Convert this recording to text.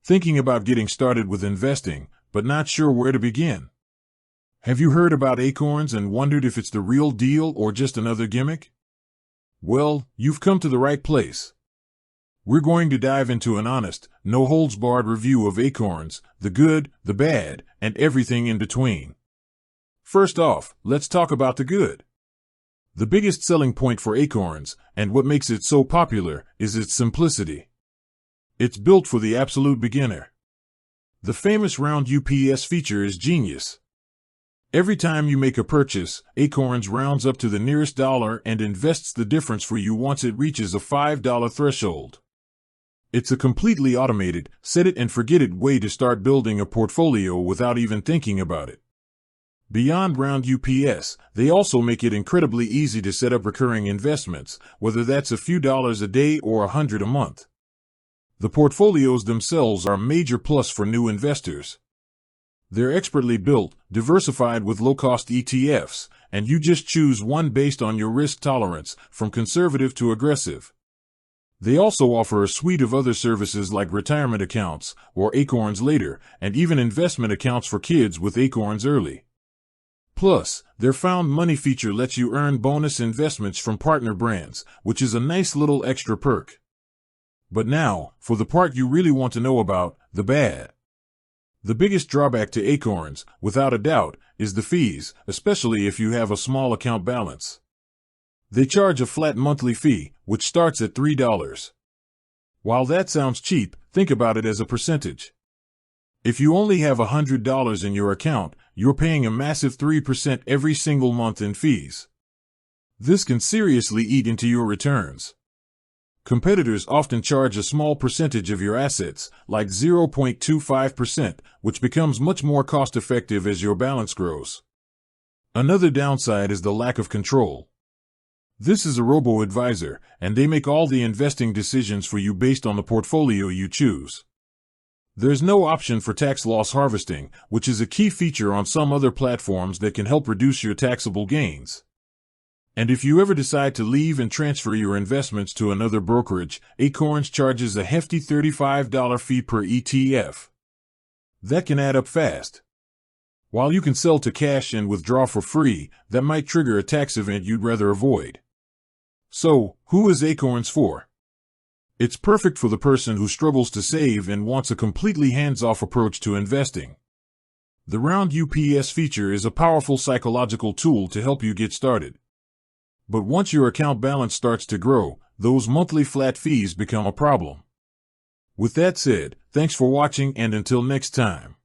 Thinking about getting started with investing, but not sure where to begin? Have you heard about Acorns and wondered if it's the real deal or just another gimmick? Well, you've come to the right place. We're going to dive into an honest, no-holds-barred review of Acorns, the good, the bad, and everything in between. First off, let's talk about the good. The biggest selling point for Acorns, and what makes it so popular, is its simplicity. It's built for the absolute beginner. The famous roundups feature is genius. Every time you make a purchase, Acorns rounds up to the nearest dollar and invests the difference for you once it reaches a $5 threshold. It's a completely automated, set-it-and-forget-it way to start building a portfolio without even thinking about it. Beyond roundups, they also make it incredibly easy to set up recurring investments, whether that's a few dollars a day or $100 a month. The portfolios themselves are a major plus for new investors. They're expertly built, diversified with low-cost ETFs, and you just choose one based on your risk tolerance, from conservative to aggressive. They also offer a suite of other services like retirement accounts, or Acorns Later, and even investment accounts for kids with Acorns Early. Plus, their Found Money feature lets you earn bonus investments from partner brands, which is a nice little extra perk. But now, for the part you really want to know about, the bad. The biggest drawback to Acorns, without a doubt, is the fees, especially if you have a small account balance. They charge a flat monthly fee, which starts at $3. While that sounds cheap, think about it as a percentage. If you only have $100 in your account, you're paying a massive 3% every single month in fees. This can seriously eat into your returns. Competitors often charge a small percentage of your assets, like 0.25%, which becomes much more cost-effective as your balance grows. Another downside is the lack of control. This is a robo-advisor, and they make all the investing decisions for you based on the portfolio you choose. There's no option for tax loss harvesting, which is a key feature on some other platforms that can help reduce your taxable gains. And if you ever decide to leave and transfer your investments to another brokerage, Acorns charges a hefty $35 fee per ETF. That can add up fast. While you can sell to cash and withdraw for free, that might trigger a tax event you'd rather avoid. So, who is Acorns for? It's perfect for the person who struggles to save and wants a completely hands-off approach to investing. The roundups feature is a powerful psychological tool to help you get started. But once your account balance starts to grow, those monthly flat fees become a problem. With that said, thanks for watching, and until next time.